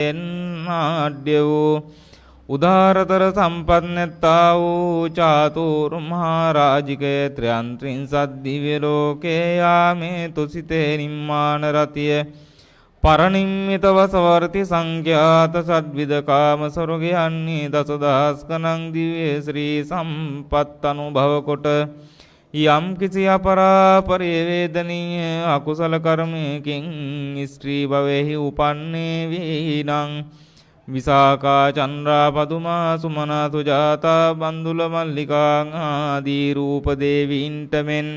එන්නාඩ්‍ය වූ උදාරතර සම්පන්නතා වූ චාතුරු මහරජිකය ත්‍රයන්ත්‍රින්සත් දිව්‍ය ලෝකේ යාමේ තුසිතේ නිම්මාන රතිය පරනිම්මිත වසවර්ති සංඛ්‍යාත සද්විද කාම සොරගයන්නේ දසදහස් ගණන් දිව්‍ය ශ්‍රී සම්පත් අනුභව කොට යම් කිසි අපරාපරිවේදනීය අකුසල කර්මයකින් ස්ත්‍රී භවෙහි උපන්නේ වීනං විසාකා චන්ද්‍රා පදුමා සුමනා සුජාතා බන්දුල මල්ලිකා ආදී රූප දේවීන්ට මෙන්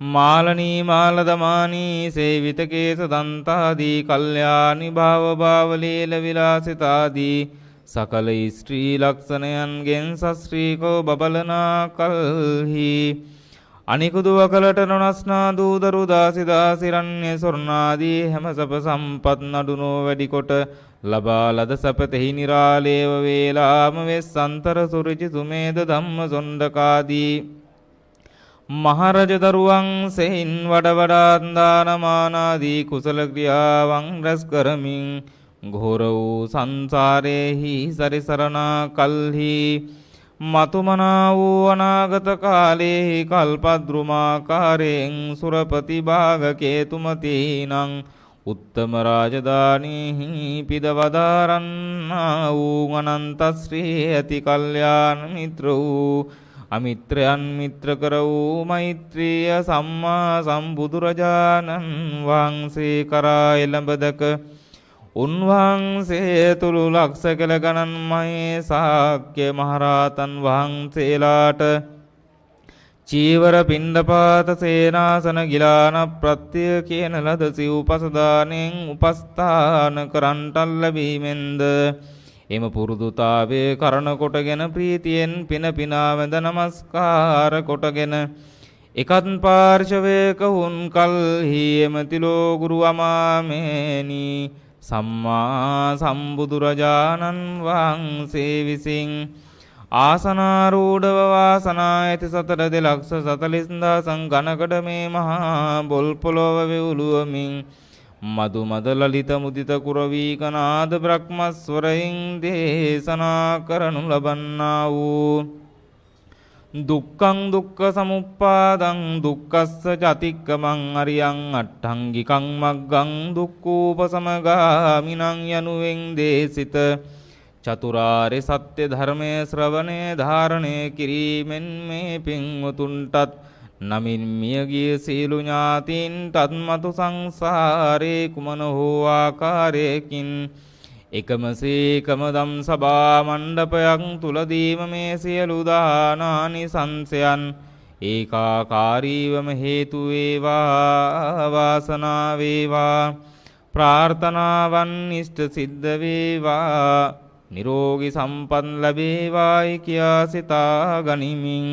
මාලනී මාලදමානී සේවිත කේස දන්තාදී කල්යාණි භාව භාවලීල විලාසිතාදී සකල ස්ත්‍රී ලක්ෂණයන්ගෙන් සස්ත්‍රීකෝ බබලනා කල්හි අනිකුදු වකලට නොනස්නා දූදරු දාසි දාසිරන්නේ ස්වර්ණාදී හැම සප සම්පත් නඩුනෝ වැඩි කොට ලබා ලද සපතෙහි නිරාලේව වේලාම වෙස්සන්තර සුරුචි සුමේද ධම්ම සොණ්ඩකාදී මහරජ දරුවන් සෙයින් වඩ වඩාත් දානමානාදී කුසල ක්‍රියාවන් රැස් කරමින් ඝෝර වූ සංසාරේහි සරිසරණා කල්හි මතුමනා වූ අනාගත කාලේහි කල්පද්රුමාකාරයෙන් සුරපති භාගකේතුමතීනං උත්තම රාජධානීහි පිදවදාරන්නා වූ අනන්ත ශ්‍රී ඇති කල්යාණ මිත්‍ර වූ අමිත්‍රයන් මිත්‍ර කර වූ මෛත්‍රිය සම්මා සම්බුදුරජාණන් වහන්සේ කරා එළඹදක උන්වහන්සේ තුළු ලක්ෂ කළ ගණන් මහේ ශාක්‍ය මහරහතන් වහන්සේලාට චීවර පිණ්ඩපාත සේනාසන ගිලාන ප්‍රත්‍ය කියන ලද සිව්පසදානෙන් උපස්ථාන කරන්ට ලැබීමෙන්ද එම පුරුදුතාවේ කරන කොටගෙන ප්‍රීතියෙන් පින පිනා වැඳ නමස්කාර කොටගෙන එකත් පාර්ශවයක වුන් කල්හි එමතිලෝ ගුරු අමාමේනි සම්මා සම්බුදුරජාණන් වහන්සේ විසින් ආසනාරූಢව වාසනා ඇති සතර දෙලක්ෂ 40000 ඝනකඩ මේ මහා බොල් පොළොව වෙවුලුවමින් මදු මද ලලිත මුදිත කුරවී කනාද බ්‍රහ්මස්වරයින් දේශනා කරනු ලබන්නා වූ දුක්ඛං දුක්ඛ සමුප්පාදං දුක්ඛස්ස චතික්කමං අරියං අට්ඨංගිකං මග්ගං දුක්ඛෝපසමගාමිනං යනුවෙන් දේශිත චතුරාර්ය සත්‍ය ධර්මයේ ශ්‍රවණය ධාරණය කිරීමෙන් මේ පින්වතුන්ටත් නමින් මියගිය සීලු ඥාතීන්ටත් මතු සංසාරේ කුමන හෝ ආකාරයකින් එකමසේකම දම් සභා මණ්ඩපයක් තුලදීම මේ සියලු දානානිසංසයන් ඒකාකාරීවම හේතු වේවා වාසනාව වේවා ප්‍රාර්ථනාවන් ඉෂ්ට සිද්ධ වේවා නිරෝගී සම්පත් ලැබේවායි කියා සිතා ගනිමින්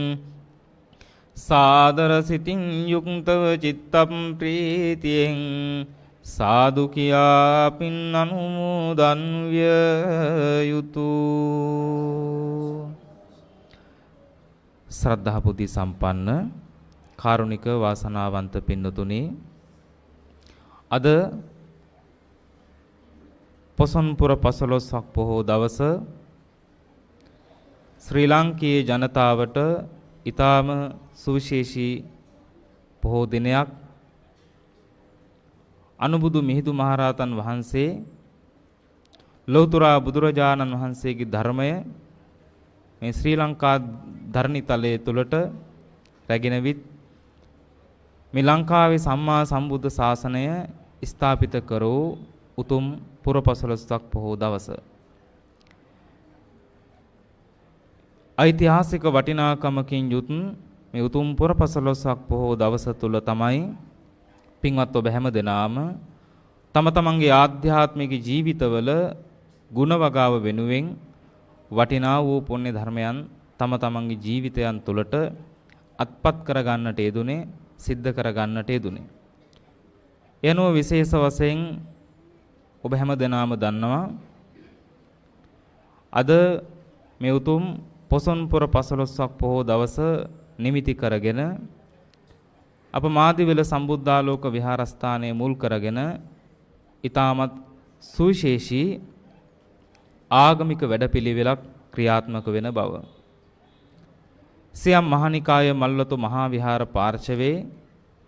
සාදර සිතින් යුක්තව චිත්තම් ප්‍රීතියෙන් සාදු කියා පින් අනුමෝදන් විය යුතුය. ශ්‍රද්ධා බුද්ධි සම්පන්න කාරුණික වාසනාවන්ත පින්නතුනි, අද පොසොන්පුර 15ක් පොහෝ දවස ශ්‍රී ලාංකීය ජනතාවට ඊටාම සුවිශේෂී පොහෝ දිනයක්. අනුබුදු මිහිඳු මහරහතන් වහන්සේ ලෞතර බුදුරජාණන් වහන්සේගේ ධර්මය මේ ශ්‍රී ලංකා ධර්ණිතලයේ තුලට රැගෙන විත් මේ ලංකාවේ සම්මා සම්බුද්ධ ශාසනය ස්ථාපිත කරෝ උතුම් පුර 15ක් පොහෝ දවස. ඓතිහාසික වටිනාකමකින් යුත් මේ උතුම් පුර 15ක් පොහෝ දවස තුල තමයි පින්වත් ඔබ හැම දෙනාම තම තමන්ගේ ආධ්‍යාත්මික ජීවිතවල ගුණ වගාව වෙනුවෙන් වටිනා වූ පුණ්‍ය ධර්මයන් තම තමන්ගේ ජීවිතයන් තුළට අත්පත් කර ගන්නට යෙදුනේ, සිද්ධ කර ගන්නට යෙදුනේ. එනෝ විශේෂ වශයෙන් ඔබ හැම දෙනාම දන්නවා අද මේ උතුම් පොසොන්පුර 15ක් පොහෝ දවස නිමිති කරගෙන අප මාදිවිල සම්බුද්ධාලෝක විහාරස්ථානයේ මුල් කරගෙන ඊටමත් සුවිශේෂී ආගමික වැඩපිළිවෙලක් ක්‍රියාත්මක වෙන බව. සියම් මහානිකාය මල්වතු මහා විහාර පාර්ශවයේ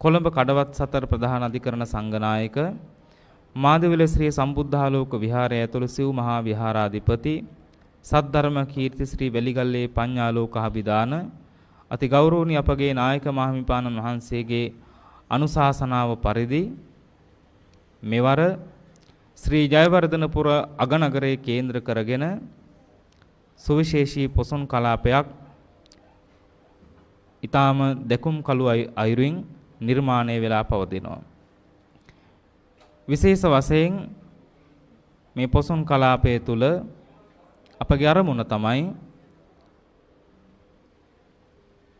කොළඹ කඩවත් සතර ප්‍රධාන අධිකරණ සංඝනායක මාදවිල ශ්‍රී සම්බුද්ධාලෝක විහාරය ඇතුළු සිව් මහා විහාරාධිපති සද්ධර්ම කීර්ති ශ්‍රී වෙලිගල්ලේ පඤ්ඤාලෝක අභිදාන අති ගෞරවනීය අපගේ නායක මහමිපාණන් වහන්සේගේ අනුශාසනාව පරිදි මෙවර ශ්‍රී ජයවර්ධනපුර අගනගරයේ කේන්ද්‍ර කරගෙන සුවිශේෂී පොසොන් කලාපයක් ඊටාම දෙකුම් කළු අයුරින් නිර්මාණය වෙලා පවතිනවා. විශේෂ වශයෙන් මේ පොසොන් කලාපය තුල අපගේ අරමුණ තමයි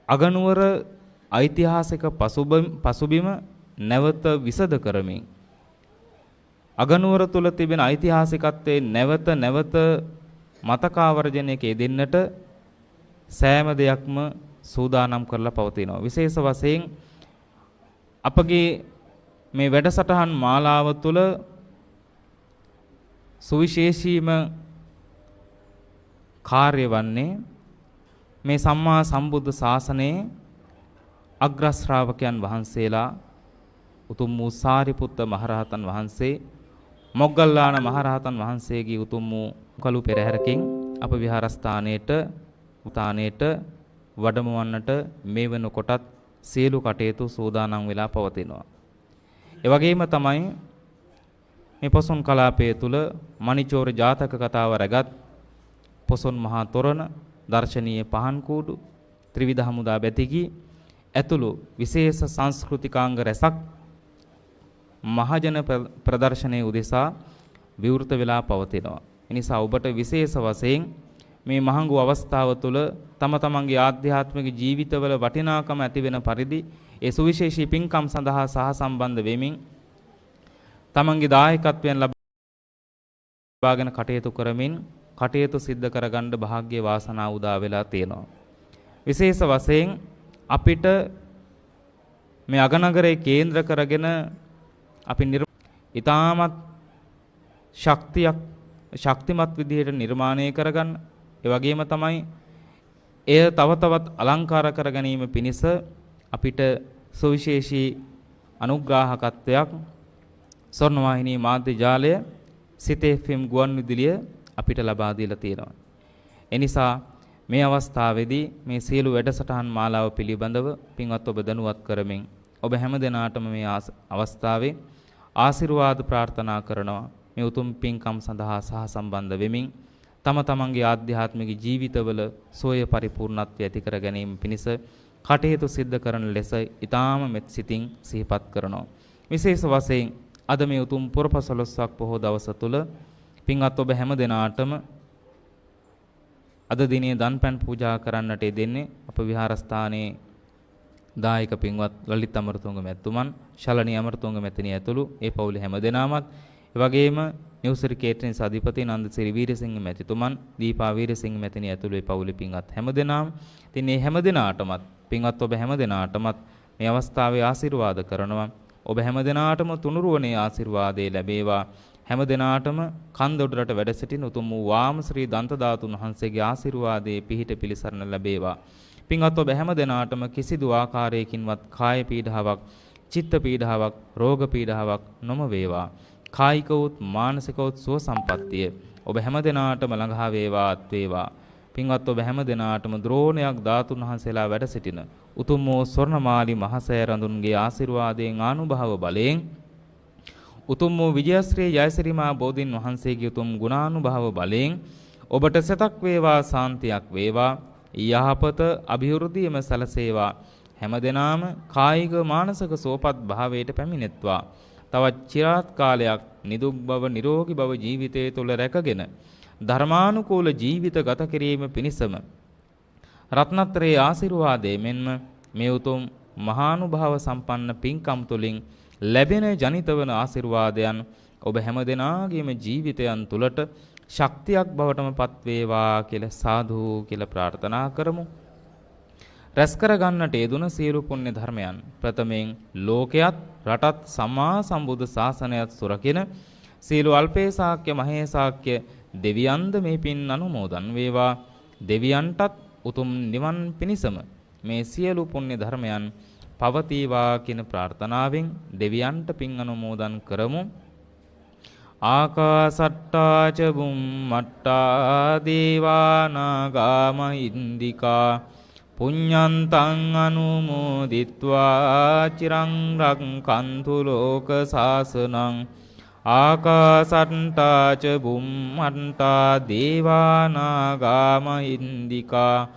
අගනුවර ඓතිහාසික පසුබිම නැවත විසද කරමින් අගනුවර තුල තිබෙන ඓතිහාසිකත්වයේ නැවත මතකාවර්ජනයක යෙදෙන්නට සෑම දෙයක්ම සූදානම් කරලා පවතිනවා. විශේෂ වශයෙන් අපගේ මේ වැඩසටහන් මාලාව තුළ සුවිශේෂීම කාර්ය වන්නේ මේ සම්මා සම්බුද්ධ ශාසනයේ අග්‍ර ශ්‍රාවකයන් වහන්සේලා උතුම් වූ සාරිපුත්ත මහරහතන් වහන්සේ මොග්ගල්ලාන මහරහතන් වහන්සේගේ උතුම් වූ කළු පෙරහැරකින් අප විහාරස්ථානයේට වඩමවන්නට මේ වෙනකොටත් සියලු කටයුතු සූදානම් වෙලා පවතිනවා. ඒ වගේම තමයි මේ පොසොන් කලාපය තුල මණිචෝර ජාතක කතාව රැගත් පොසොන් මහා තොරණ, දර්ශනීය පහන් කූඩු, ත්‍රිවිධ හමුදා බැතිගී ඇතුළු විශේෂ සංස්කෘතිකාංග රැසක් මහජන ප්‍රදර්ශනයේ උදෙසා විවෘත වෙලා පවතිනවා. එනිසා ඔබට විශේෂ වශයෙන් මේ මහඟු අවස්ථාව තුළ තම තමන්ගේ ආධ්‍යාත්මික ජීවිතවල වටිනාකම ඇති වෙන පරිදි ඒ සුවිශේෂී පින්කම් සඳහා සහසම්බන්ධ වෙමින් තමන්ගේ දායකත්වයන් ලබාගෙන කටයුතු කරමින් කටයුතු සිද්ධ කරගන්න වාසනාව වාසනාව උදා වෙලා තියෙනවා. විශේෂ වශයෙන් අපිට මේ අගනගරයේ කේන්ද්‍ර කරගෙන අපි ඉතාමත් ශක්තිමත් විදිහට නිර්මාණය කරගන්න, ඒ වගේම තමයි එය තව තවත් අලංකාර කර ගැනීම පිණිස අපිට සුවිශේෂී අනුග්‍රාහකත්වයක් ස්වර්ණවාහිනී මාධ්‍ය ජාලය සිතේ FM ගුවන්විදුලිය අපිට ලබා දීලා තියෙනවා. එනිසා මේ අවස්ථාවේදී මේ සියලු වැඩසටහන් මාලාව පිළිබඳව පින්වත් ඔබ දැනුවත් කරමින් ඔබ හැම දිනාටම මේ අවස්ථාවේ ආශිර්වාද ප්‍රාර්ථනා කරනවා. මේ උතුම් පින්කම් සඳහා සහසම්බන්ධ වෙමින් තම තමන්ගේ ආධ්‍යාත්මික ජීවිතවල සෝය පරිපූර්ණත්වය ඇති කර ගැනීම පිණිස කටයුතු සිද්ධ කරන ලෙස ඊටාම මෙත් සිතින් සිහිපත් කරනවා. විශේෂ වශයෙන් අද මේ උතුම් පුරපසළොස්වක් පොහොය දවස තුල පින්වත් ඔබ හැම දිනාටම අද දිනේ දන්පැන් පූජා කරන්නට යෙදෙන්නේ අප විහාරස්ථානයේ දායක පින්වත් ලලිත් අමරතුංග මැතිතුමන්, ශලනී අමරතුංග මැතිණිය ඇතුළු ඒ පවුලේ හැම දෙනාමත්, ඒ වගේම නිව්සිරි කේටරින්ස් අධිපති නන්දසිරි වීරසිංහ මැතිතුමන්, දීපා වීරසිංහ මැතිණිය ඇතුළු ඒ පවුලේ පින්වත් හැම දෙනාම, ඉතින් මේ හැම දෙනාටමත් පින්වත් ඔබ හැම දෙනාටමත් මේ අවස්ථාවේ ආශිර්වාද කරනවා. ඔබ හැම දෙනාටම තුනුරුවනේ ආශිර්වාදේ ලැබේවා. හැම දිනාටම කන්දොඩරට වැඩ සිටින උතුම් වූ වාම ශ්‍රී දන්ත ධාතුන් වහන්සේගේ ආශිර්වාදයේ පිහිට පිළිසරණ ලැබේවා. පින්වත් ඔබ හැම දිනාටම කිසිදු ආකාරයකින්වත් කාය පීඩාවක්, චිත්ත පීඩාවක්, රෝග පීඩාවක් නොම වේවා. කායිකවොත් මානසිකවොත් සුව සම්පත්තිය ඔබ හැම දිනාටම ළඟා වේවාත් වේවා. පින්වත් ඔබ හැම දිනාටම ද්‍රෝණයක් ධාතුන් වහන්සේලා වැඩ සිටින උතුම් වූ ස්වර්ණමාලි මහසෑය රඳුන්ගේ ආශිර්වාදයෙන් ආනුභාව බලයෙන් උතුම් වූ විජයශ්‍රී ජයසිරිමා බෝධින් වහන්සේගේ උතුම් ගුණානුභාව බලයෙන් ඔබට සතක් වේවා, සාන්තියක් වේවා, යහපත අභිවෘද්ධියම සැලසේවා. හැමදෙනාම කායික මානසික සුවපත් භාවයට පැමිණෙත්වා. තවත් চিරාත් කාලයක් නිදුක් බව, නිරෝගී බව ජීවිතය තුළ රැකගෙන ධර්මානුකූල ජීවිත ගත කිරීම පිණිසම රත්නත්‍රයේ ආශිර්වාදයෙන් මෙන්ම මේ උතුම් මහානුභාව සම්පන්න පින්කම් තුලින් ලැබෙන ජනිත වන ආශිර්වාදයන් ඔබ හැම දෙනාගේම ජීවිතයන් තුළට ශක්තියක් බවටම පත් වේවා කියලා සාදු කියලා ප්‍රාර්ථනා කරමු. රැස් කර ගන්නට යෙදුන සියලු පුණ්‍ය ධර්මයන් ප්‍රථමයෙන් ලෝකයත් රටත් සම්මා සම්බුද්ධ ශාසනයත් සුරකින සියලු අල්පේ ශාක්‍ය මහේ ශාක්‍ය දෙවියන්ද මේ පින් අනුමෝදන් වේවා. දෙවියන්ටත් උතුම් නිවන් පිණිසම මේ සියලු පුණ්‍ය ධර්මයන් පවතිවා කියන ප්‍රාර්ථනාවෙන් දෙවියන්ට පින් අනුමෝදන් කරමු. ආකාසට්ටා ච බුම්මට්ටා දේවා නාග මහින්దికා පුඤ්ඤන්තං අනුමෝදිත්වා චිරං රක්ඛන්තු ලෝක සාසනං. ආකාසට්ටා ච බුම්මට්ටා දේවා නාග මහින්దికා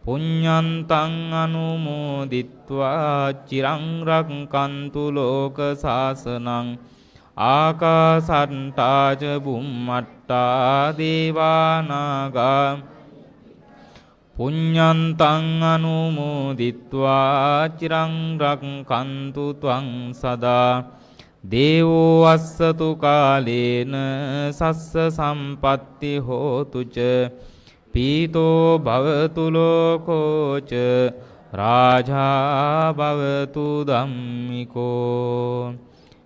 පුඤ්ඤන්තං අනුමෝදිත්වා චිරං රක්ඛන්තු ලෝක සාසනං. ආකාසට්ටා ච බුම්මට්ටා දේවා නාග පුඤ්ඤන්තං අනුමෝදිත්වා චිරං රක්ඛන්තු ත්වං සදා. දේවෝ අස්සතු කාලේන සස්ස සම්පatti හෝතු ච පීතෝ භවතු ලෝකෝ ච රාජා භවතු ධම්මිකෝ.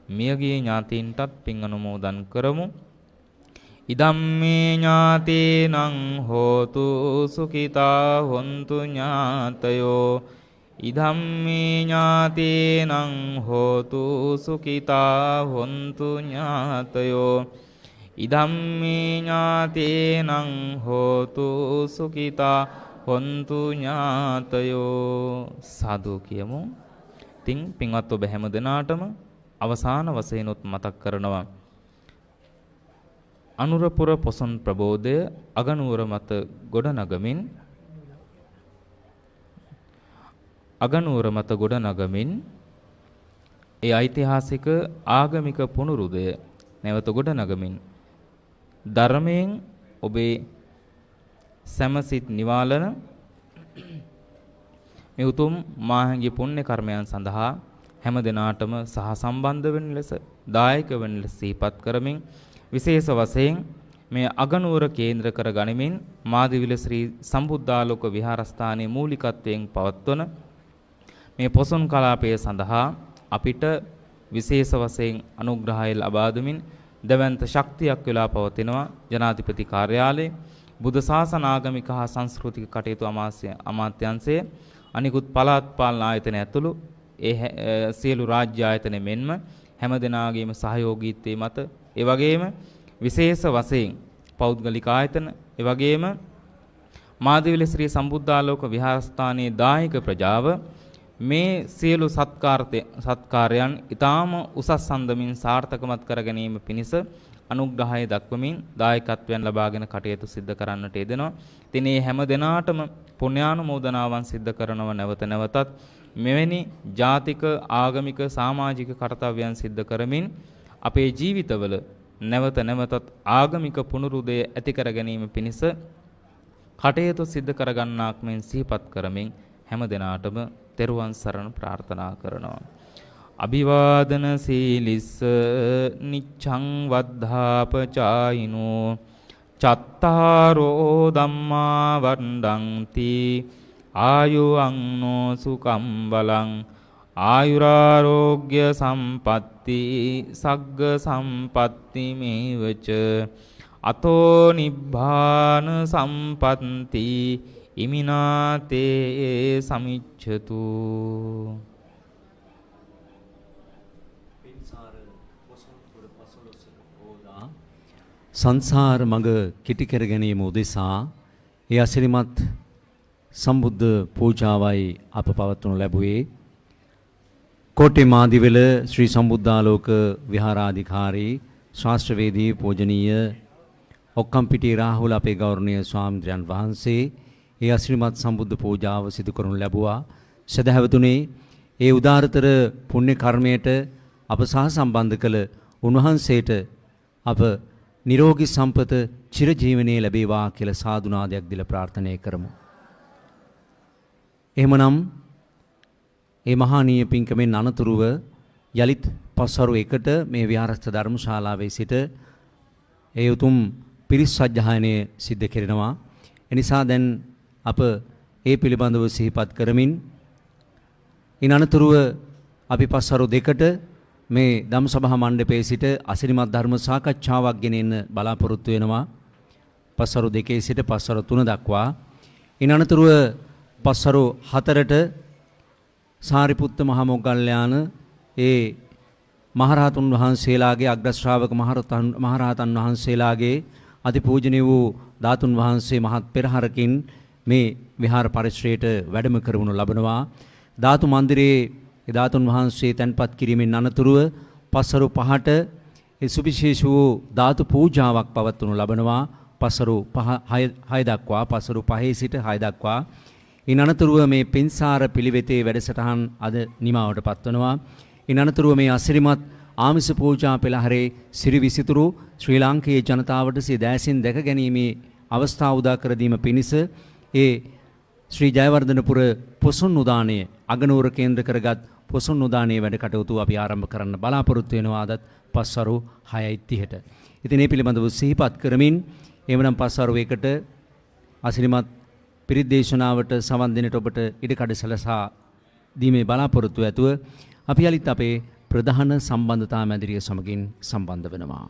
මියගිය ඥාතීන්ටත් පින් අනුමෝදන් කරමු. ඉදම්මේ ඥාතේනං හෝතු සුඛිතා හොන්තු ඥාතයෝ. ඉදම්මේ ඥාතේනං හෝතු සුඛිතා හොන්තු ඥාතයෝ. ඉදම්මේ ඥාතේනං හෝතු සුඛිතා හොන්තු ඥාතයෝ. සාදු කියමු. තින් පින්වත් ඔබ හැම දෙනාටම අවසාන වශයෙන්ුත් මතක් කරනවා. අනුරපුර පොසොන් ප්‍රබෝධය අගනුවර මත ගොඩනගමින් ඒ ඓතිහාසික ආගමික පුනරුදය නැවත ගොඩනගමින් ධර්මයෙන් ඔබේ සමසිත නිවාලන මේ උතුම් මාහංගී පුණ්‍ය කර්මයන් සඳහා හැම දිනාටම සහ සම්බන්ධ වෙන ලෙස දායක වෙන ලෙස සිහිපත් කරමින් විශේෂ වශයෙන් මේ අගනුවර කේන්ද්‍ර කර ගනිමින් මාදිවිල ශ්‍රී සම්බුද්ධාලෝක විහාරස්ථානයේ මූලිකත්වයෙන් පවත්වන මේ පොසොන් කලාපය සඳහා අපිට විශේෂ වශයෙන් අනුග්‍රහය ලබා දෙමින් දවන්ත ශක්තියක් වෙලා පවතිනවා ජනාධිපති කාර්යාලයේ බුද්ධ ශාසන ආගමික හා සංස්කෘතික කටයුතු අමාත්‍යාංශයේ අනිකුත් පළාත් පාලන ආයතන ඇතුළු ඒ සියලු රාජ්‍ය ආයතන මෙන්ම හැම දෙනාගේම සහයෝගීත්වයේ මත ඒ වගේම විශේෂ වශයෙන් පෞද්ගලික ආයතන ඒ වගේම මාදිවිල ශ්‍රී සම්බුද්ධාලෝක විහාරස්ථානයේ දායක ප්‍රජාව මේ සියලු සත්කාරයන් ඊටාම උසස් සම්දමින් සාර්ථකමත් කර ගැනීම පිණිස අනුග්‍රහය දක්වමින් දායකත්වයන් ලබාගෙන කටයුතු සිදු කරන්නට යෙදෙනවා. ඉතින් මේ හැම දිනාටම පුණ්‍යානුමෝදනාවන් සිදු කරනව නැවත නැවතත් මෙවැනි ජාතික ආගමික සමාජික කර්තව්‍යයන් සිදු කරමින් අපේ ජීවිතවල නැවත නැවතත් ආගමික පුනරුදය ඇති කර ගැනීම පිණිස කටයුතු සිදු කර ගන්නාක් මෙන් සිහිපත් කරමින් හැම දිනාටම තෙරුවන් සරණ ප්‍රාර්ථනා කරනවා. අභිවාදන සීලිස්ස නිච්ඡං වද්ධාපචායිනෝ චත්තාරෝ ධම්මා වණ්ඩಂತಿ ආයුවන්නෝ සුකම් බලං ආයුරාෝග්‍ය සම්පatti සග්ග සම්පatti මේවච අතෝ නිබ්බාන සම්පatti ඉමිනාතේ සමිච්ඡතු. සංසාර මඟ කිටි කර ගැනීම උදෙසා ඒ අසිරිමත් සම්බුද්ධ පූජාවයි අප පවත්වනු ලැබුවේ කෝට්ටේ මාදිවල ශ්‍රී සම්බුද්ධාලෝක විහාරාධිකාරී ශාස්ත්‍රවේදී පූජනීය ඔක්කම්පිටිය රාහුල අපේ ගෞරවනීය ස්වාමීන් වහන්සේ ඒ අසිරිමත් සම්බුද්ධ පූජාව සිදු කරනු ලැබුවා. සදහැවතුනේ ඒ උදාරතර පුණ්‍ය කර්මයට අප සහ සම්බන්ධ කළ උන්වහන්සේට අප නිරෝගී සම්පත චිරජීවනයේ ලැබේවා කියලා සාදුනාදයක් දීලා ප්‍රාර්ථනා කරමු. එහෙමනම් ඒ මහානීය පින්කමෙන් අනතුරුව යලිත් පස්වරු 1ට මේ විහාරස්ථ ධර්මශාලාවේ සිට ඒ උතුම් පිරිස් සජ්ජායනය සිද්ධ කෙරෙනවා. එනිසා දැන් අප ඒ පිළිබඳව සිහිපත් කරමින් ඉන් අනතුරුව අපි පස්වරු 2ට මේ දම් සභා මණ්ඩපයේ සිට අසිරිමත් ධර්ම සාකච්ඡාවක් ගෙනෙන්න බලාපොරොත්තු වෙනවා. පස්වරු 2 සිට පස්වරු 3 දක්වා. ඉන් අනතුරුව පස්වරු 4ට සාරිපුත්ත මහ මොග්ගල්ලාන ඒ මහරහතුන් වහන්සේලාගේ අග්‍ර ශ්‍රාවක මහරහතන් වහන්සේලාගේ අතිපූජනීය වූ ධාතුන් වහන්සේ මහත් පෙරහරකින් මේ විහාර පරිශ්‍රයට වැඩම කරවනු ලබනවා. ධාතු මන්දිරයේ ධාතුන් වහන්සේ තැන්පත් කිරීමෙන් අනතුරුව පස්වරු 5ට ඒ සුවිශේෂ වූ ධාතු පූජාවක් පවත්වනු ලබනවා. පස්වරු 6 දක්වා පස්වරු 5 සිට 6 දක්වා. ඉන් අනතුරුව මේ පින්සාර පිළිවෙතේ වැඩසටහන් අද නිමාවට පත්වනවා. ඉන් අනතුරුව මේ අසිරිමත් ආමිස පූජා පෙළහරේ සිරි විසිතුරු ශ්‍රී ලාංකේය ජනතාවට සිය දෑසින් දැක ගැනීමේ අවස්ථාව උදා කර දීම පිණිස ඒ ශ්‍රී ජයවර්ධනපුර පොසොන් උදානය අගනුවර කේන්ද්‍ර කරගත් පොසොන් උදානයේ වැඩ කටයුතු අපි ආරම්භ කරන්න බලාපොරොත්තු වෙනවා අදත් පස්වරු 6:30ට. ඉතින් මේ පිළිබඳව සිහිපත් කරමින් එවනම් පස්වරු 1ට අසිරිමත් පිරිත් දේශනාවට සවන් දෙනට ඔබට ඉඩකඩ සලසා දීමේ බලාපොරොත්තු ඇතුව අපි යලිත් අපේ ප්‍රධාන සම්බන්ධතා මැදිරිය සමගින් සම්බන්ධ වෙනවා.